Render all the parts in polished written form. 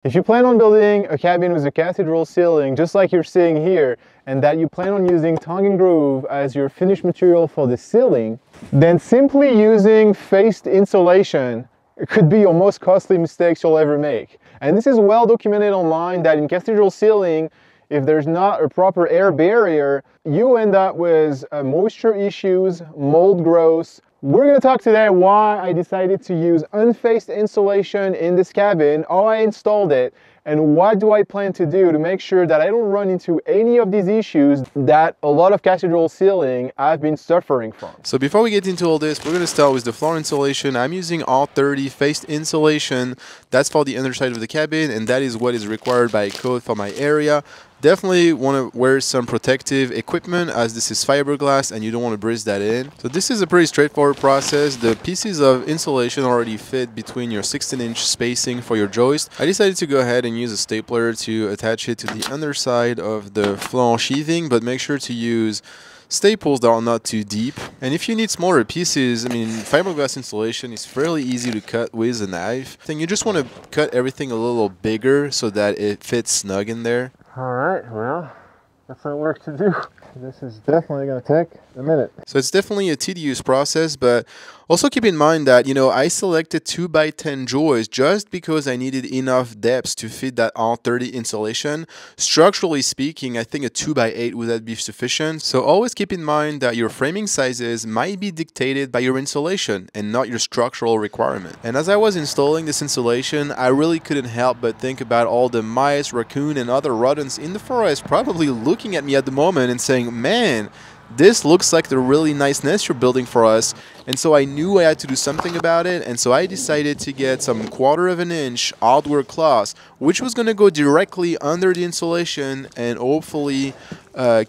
If you plan on building a cabin with a cathedral ceiling, just like you're seeing here, and that you plan on using tongue and groove as your finished material for the ceiling, then simply using faced insulation could be your most costly mistakes you'll ever make. And this is well documented online that in cathedral ceiling, if there's not a proper air barrier, you end up with moisture issues, mold growth. We're going to talk today why I decided to use unfaced insulation in this cabin, how I installed it, and what do I plan to do to make sure that I don't run into any of these issues that a lot of cathedral ceiling I've been suffering from. So before we get into all this, we're going to start with the floor insulation. I'm using R30 faced insulation. That's for the underside of the cabin, and that is what is required by code for my area. Definitely want to wear some protective equipment as this is fiberglass and you don't want to breathe that in. So this is a pretty straightforward process. The pieces of insulation already fit between your 16-inch spacing for your joist. I decided to go ahead and use a stapler to attach it to the underside of the flange sheathing, but make sure to use staples that are not too deep. And if you need smaller pieces, I mean, fiberglass insulation is fairly easy to cut with a knife. I think you just want to cut everything a little bigger so that it fits snug in there. Alright, well, that's some work to do. This is definitely going to take a minute. So it's definitely a tedious process, but also keep in mind that, you know, I selected 2x10 joists just because I needed enough depth to fit that R30 insulation. Structurally speaking, I think a 2x8 would be sufficient. So always keep in mind that your framing sizes might be dictated by your insulation and not your structural requirement. And as I was installing this insulation, I really couldn't help but think about all the mice, raccoon, and other rodents in the forest probably looking at me at the moment and saying, man, this looks like the really nice nest you're building for us. And so I knew I had to do something about it, and so I decided to get some 1/4 inch outward cloth, which was going to go directly under the insulation and hopefully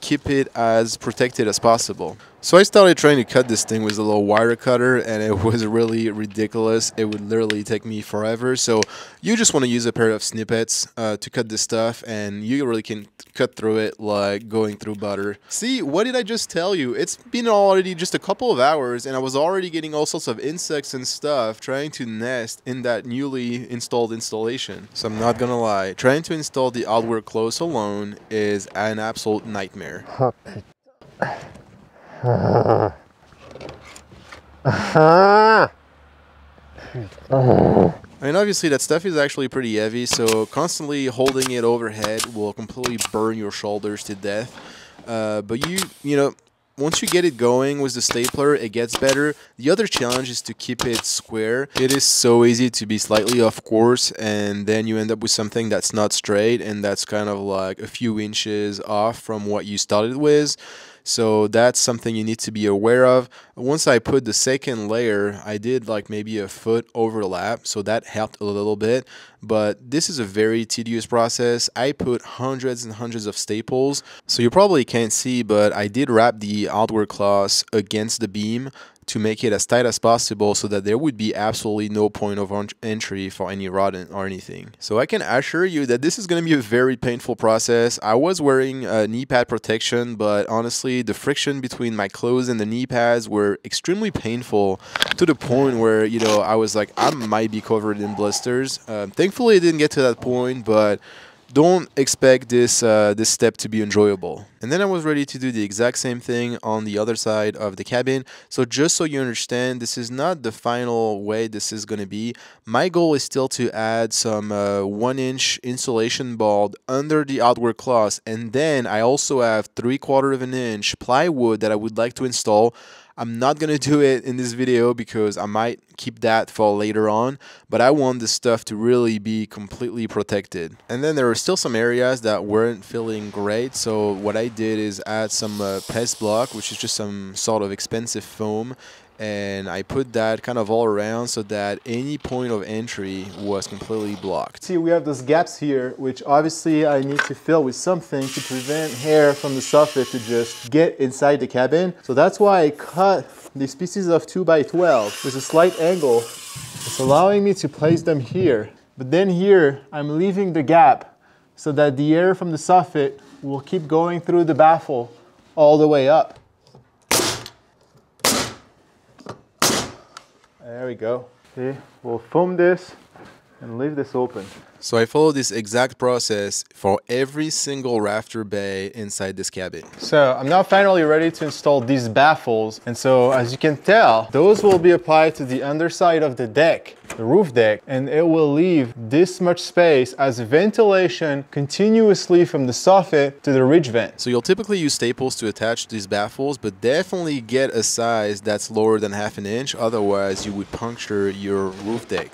keep it as protected as possible. So I started trying to cut this thing with a little wire cutter, and it was really ridiculous. It would literally take me forever. So you just want to use a pair of snippets to cut this stuff, and you really can cut through it like going through butter. See, what did I just tell you? It's been already just a couple of hours, and I was already getting all sorts of insects and stuff trying to nest in that newly installed installation. So I'm not gonna lie, trying to install the outward close alone is an absolute nightmare. I mean, obviously that stuff is actually pretty heavy, so constantly holding it overhead will completely burn your shoulders to death. But you know, once you get it going with the stapler, it gets better. The other challenge is to keep it square. It is so easy to be slightly off course, and then you end up with something that's not straight, and that's kind of like a few inches off from what you started with. So that's something you need to be aware of. Once I put the second layer, I did like maybe a foot overlap, so that helped a little bit. But this is a very tedious process. I put hundreds and hundreds of staples, so you probably can't see, but I did wrap the outward cloth against the beam to make it as tight as possible so that there would be absolutely no point of entry for any rodent or anything. So I can assure you that this is going to be a very painful process. I was wearing a knee pad protection, but honestly the friction between my clothes and the knee pads were extremely painful to the point where, you know, I was like, I might be covered in blisters. Thankfully it didn't get to that point, but don't expect this step to be enjoyable. And then I was ready to do the exact same thing on the other side of the cabin. So just so you understand, this is not the final way this is going to be. My goal is still to add some 1-inch insulation board under the outward cloth, and then I also have 3/4 inch plywood that I would like to install. I'm not going to do it in this video because I might keep that for later on, but I want this stuff to really be completely protected. And then there are still some areas that weren't feeling great, so what I did is add some pest block, which is just some sort of expensive foam, and I put that kind of all around so that any point of entry was completely blocked. See, we have those gaps here, which obviously I need to fill with something to prevent hair from the soffit to just get inside the cabin. So that's why I cut these pieces of 2x12 with a slight angle. It's allowing me to place them here. But then here, I'm leaving the gap so that the air from the soffit will keep going through the baffle all the way up. There we go. See, we'll foam this and leave this open. So I follow this exact process for every single rafter bay inside this cabin. So I'm now finally ready to install these baffles. And so as you can tell, those will be applied to the underside of the deck, the roof deck, and it will leave this much space as ventilation continuously from the soffit to the ridge vent. So you'll typically use staples to attach these baffles, but definitely get a size that's lower than 1/2 inch, otherwise you would puncture your roof deck.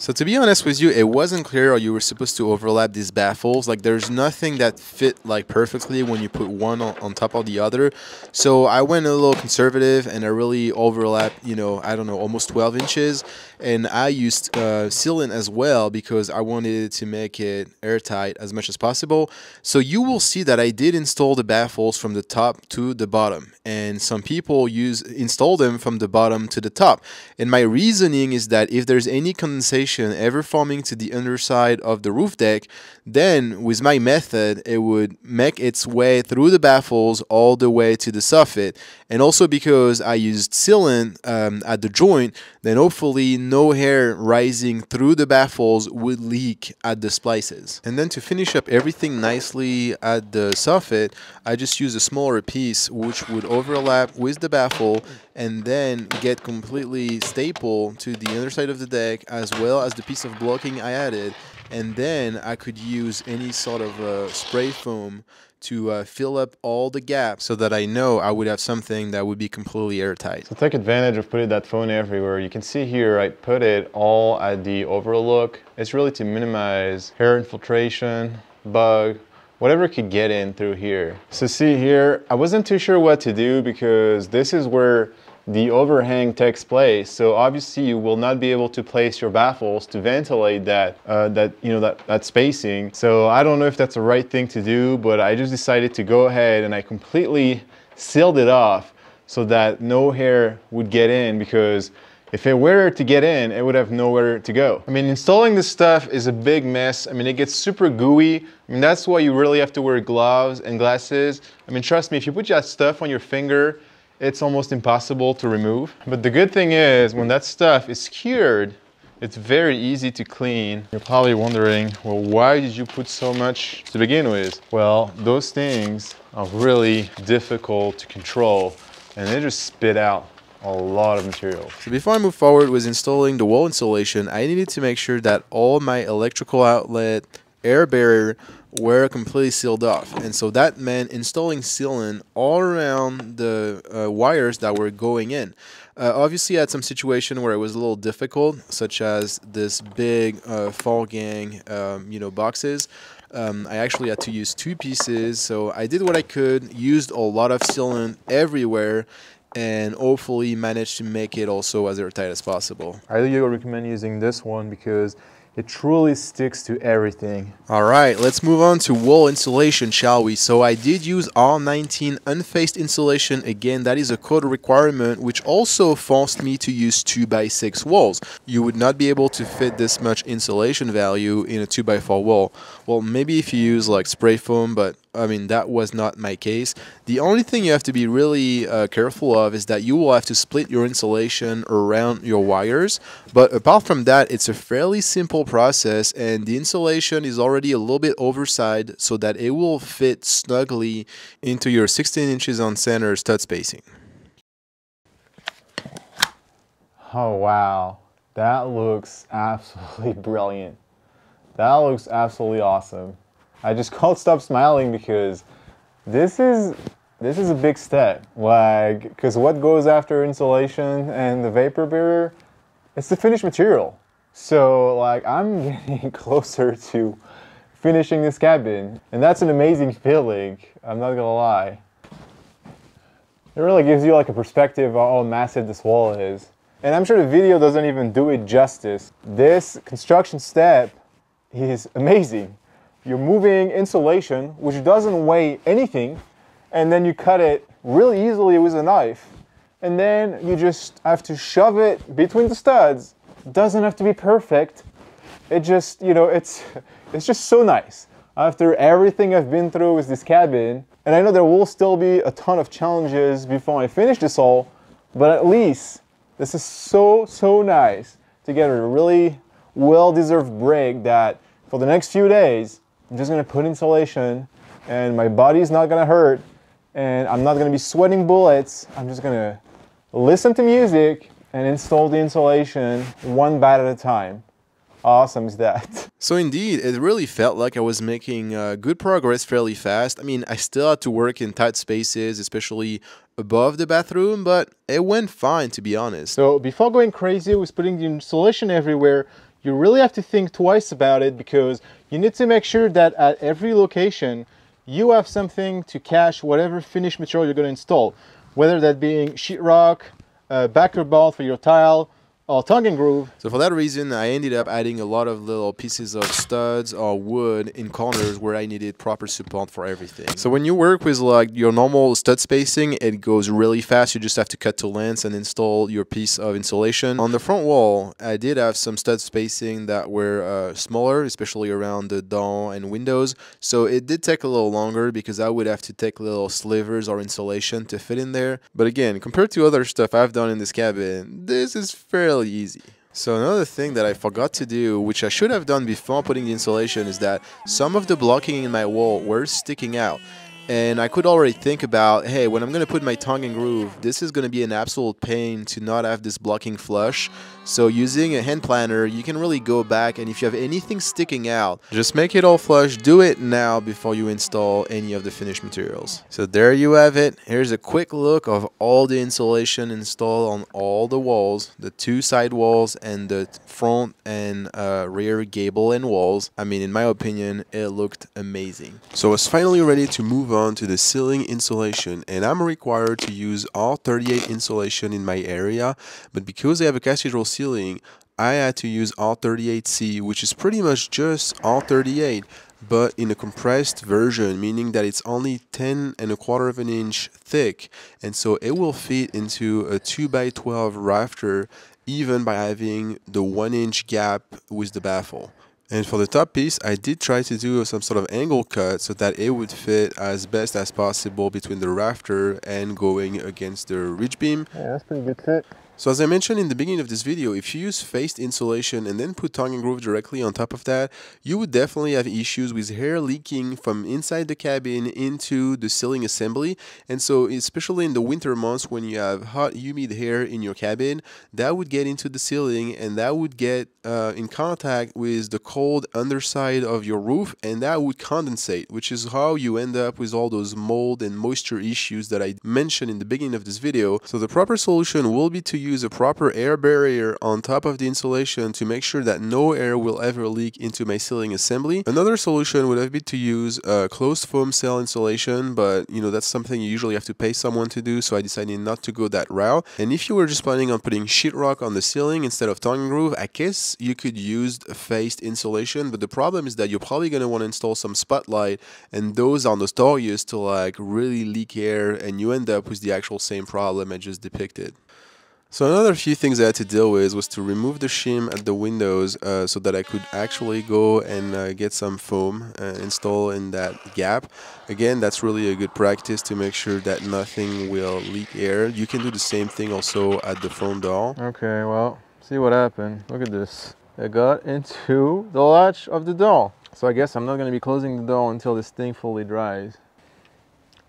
So to be honest with you, it wasn't clear how you were supposed to overlap these baffles. Like there's nothing that fit like perfectly when you put one on top of the other. So I went a little conservative and I really overlapped, you know, I don't know, almost 12 inches. And I used sealant as well because I wanted to make it airtight as much as possible. So you will see that I did install the baffles from the top to the bottom. And some people install them from the bottom to the top. And my reasoning is that if there's any condensation ever forming to the underside of the roof deck, then with my method it would make its way through the baffles all the way to the soffit. And also because I used sealant at the joint, then hopefully no air rising through the baffles would leak at the splices. And then to finish up everything nicely at the soffit, I just used a smaller piece which would overlap with the baffle and then get completely stapled to the underside of the deck as well as the piece of blocking I added. And then I could use any sort of spray foam to fill up all the gaps so that I know I would have something that would be completely airtight. So take advantage of putting that foam everywhere. You can see here I put it all at the overlook. It's really to minimize air infiltration, bug, whatever could get in through here. So see here, I wasn't too sure what to do because this is where the overhang takes place. So obviously you will not be able to place your baffles to ventilate that spacing. So I don't know if that's the right thing to do, but I just decided to go ahead and I completely sealed it off so that no air would get in, because if it were to get in, it would have nowhere to go. I mean, installing this stuff is a big mess. I mean, it gets super gooey. I mean, that's why you really have to wear gloves and glasses. I mean, trust me, if you put that stuff on your finger, it's almost impossible to remove. But the good thing is, when that stuff is cured, it's very easy to clean. You're probably wondering, well, why did you put so much to begin with? Well, those things are really difficult to control, and they just spit out a lot of material. So before I move forward with installing the wall insulation, I needed to make sure that all my electrical outlet, air barrier were completely sealed off. And so that meant installing sealant all around the wires that were going in. Obviously I had some situation where it was a little difficult, such as this big fall gang boxes. I actually had to use 2 pieces, so I did what I could, used a lot of sealant everywhere, and hopefully managed to make it also as airtight as possible. I really recommend using this one because it truly sticks to everything. All right, let's move on to wall insulation, shall we? So I did use R19 unfaced insulation. Again, that is a code requirement, which also forced me to use 2x6 walls. You would not be able to fit this much insulation value in a 2x4 wall. Well, maybe if you use like spray foam, but I mean, that was not my case. The only thing you have to be really careful of is that you will have to split your insulation around your wires. But apart from that, it's a fairly simple process, and the insulation is already a little bit oversized so that it will fit snugly into your 16 inches on center stud spacing. Oh wow, that looks absolutely brilliant. That looks absolutely awesome. I just can't stop smiling because this is a big step. Like, because what goes after insulation and the vapor barrier, it's the finished material. So like, I'm getting closer to finishing this cabin, and that's an amazing feeling, I'm not gonna lie. It really gives you like a perspective of how massive this wall is. And I'm sure the video doesn't even do it justice. This construction step is amazing. You're moving insulation, which doesn't weigh anything, and then you cut it really easily with a knife. And then you just have to shove it between the studs. It doesn't have to be perfect. It just, it's just so nice. After everything I've been through with this cabin, And I know there will still be a ton of challenges before I finish this all, but at least this is so nice to get a really well-deserved break that for the next few days, I'm just gonna put insulation and my body's not gonna hurt and I'm not gonna be sweating bullets. I'm just gonna listen to music and install the insulation one bat at a time. Awesome is that. So indeed, it really felt like I was making good progress fairly fast. I mean, I still had to work in tight spaces, especially above the bathroom, but it went fine, to be honest. So before going crazy with putting the insulation everywhere, you really have to think twice about it, because you need to make sure that at every location you have something to cache whatever finished material you're going to install, whether that being sheetrock, backer bolt for your tile, or tongue and groove. So for that reason, I ended up adding a lot of little pieces of studs or wood in corners where I needed proper support for everything. So when you work with like your normal stud spacing, it goes really fast. You just have to cut to length and install your piece of insulation. On the front wall, I did have some stud spacing that were smaller, especially around the door and windows. So it did take a little longer because I would have to take little slivers or insulation to fit in there. But again, compared to other stuff I've done in this cabin, this is fairly easy. So another thing that I forgot to do, which I should have done before putting the insulation, is that some of the blocking in my wall were sticking out. And I could already think about, hey, when I'm going to put my tongue and groove, this is going to be an absolute pain to not have this blocking flush. So using a hand planner, you can really go back, and if you have anything sticking out, just make it all flush. Do it now before you install any of the finished materials. So there you have it. Here's a quick look of all the insulation installed on all the walls, the two side walls and the front and rear gable end walls. I mean, in my opinion, it looked amazing. So I was finally ready to move on to the ceiling insulation, and I'm required to use R38 insulation in my area, but because I have a Cathedral ceiling, I had to use R38C, which is pretty much just R38, but in a compressed version, meaning that it's only 10¼ of an inch thick, and so it will fit into a 2x12 rafter even by having the 1-inch gap with the baffle. And for the top piece, I did try to do some sort of angle cut so that it would fit as best as possible between the rafter and going against the ridge beam. Yeah, that's pretty good fit. So as I mentioned in the beginning of this video, if you use faced insulation and then put tongue and groove directly on top of that, you would definitely have issues with hair leaking from inside the cabin into the ceiling assembly. And so especially in the winter months when you have hot, humid hair in your cabin, that would get into the ceiling and that would get in contact with the cold underside of your roof, and that would condensate, which is how you end up with all those mold and moisture issues that I mentioned in the beginning of this video. So the proper solution will be to use a proper air barrier on top of the insulation to make sure that no air will ever leak into my ceiling assembly. Another solution would have been to use closed foam cell insulation, but you know, that's something you usually have to pay someone to do, so I decided not to go that route. And if you were just planning on putting sheetrock on the ceiling instead of tongue and groove, I guess you could use faced insulation, but the problem is that you're probably going to want to install some spotlight, and those are notorious to like really leak air, and you end up with the actual same problem I just depicted. So another few things I had to deal with was to remove the shim at the windows so that I could actually go and get some foam installed in that gap. Again, that's really a good practice to make sure that nothing will leak air. You can do the same thing also at the front door. Okay, well, see what happened. Look at this. It got into the latch of the door. So I guess I'm not going to be closing the door until this thing fully dries.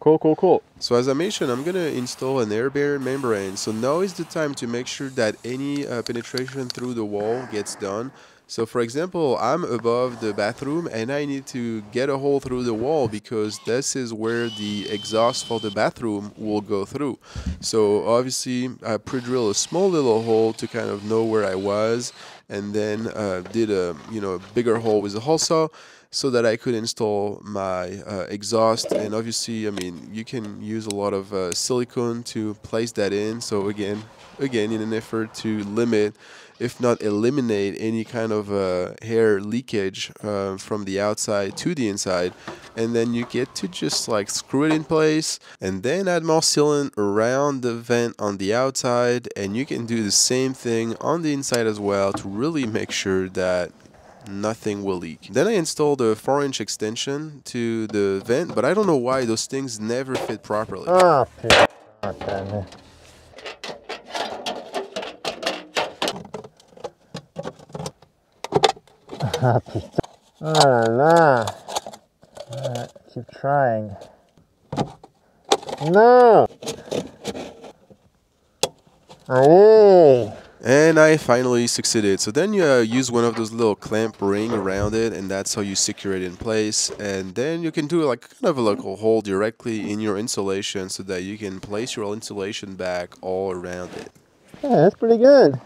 Cool. So as I mentioned, I'm going to install an air barrier membrane. So now is the time to make sure that any penetration through the wall gets done. So for example, I'm above the bathroom and I need to get a hole through the wall because this is where the exhaust for the bathroom will go through. So obviously I pre-drilled a small little hole to kind of know where I was, and then did a bigger hole with a hole saw, so that I could install my exhaust. And obviously, I mean, you can use a lot of silicone to place that in. So again, in an effort to limit, if not eliminate, any kind of hair leakage from the outside to the inside. And then you get to just like screw it in place and then add more sealant around the vent on the outside. And you can do the same thing on the inside as well to really make sure that nothing will leak. Then I installed a 4-inch extension to the vent, but I don't know why those things never fit properly. Oh, okay. Oh no. Alright, keep trying. No! Allez! And I finally succeeded. So then you use one of those little clamp ring around it, and that's how you secure it in place. And then you can do like kind of like a hole directly in your insulation so that you can place your insulation back all around it. Yeah, that's pretty good.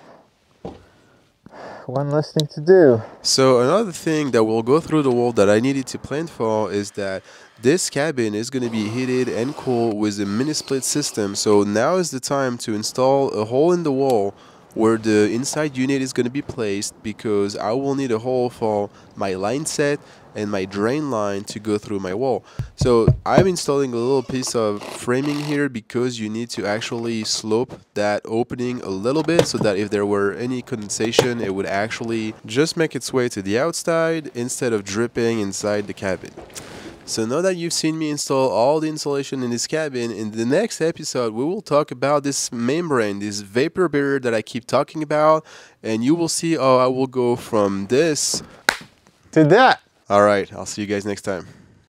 One less thing to do. So another thing that will go through the wall that I needed to plan for is that this cabin is going to be heated and cooled with a mini split system. So now is the time to install a hole in the wall where the inside unit is going to be placed, because I will need a hole for my line set and my drain line to go through my wall. So I'm installing a little piece of framing here because you need to actually slope that opening a little bit so that if there were any condensation, it would actually just make its way to the outside instead of dripping inside the cabin. So now that you've seen me install all the insulation in this cabin, in the next episode we will talk about this membrane, this vapor barrier that I keep talking about, and you will see how I will go from this To that! Alright, I'll see you guys next time.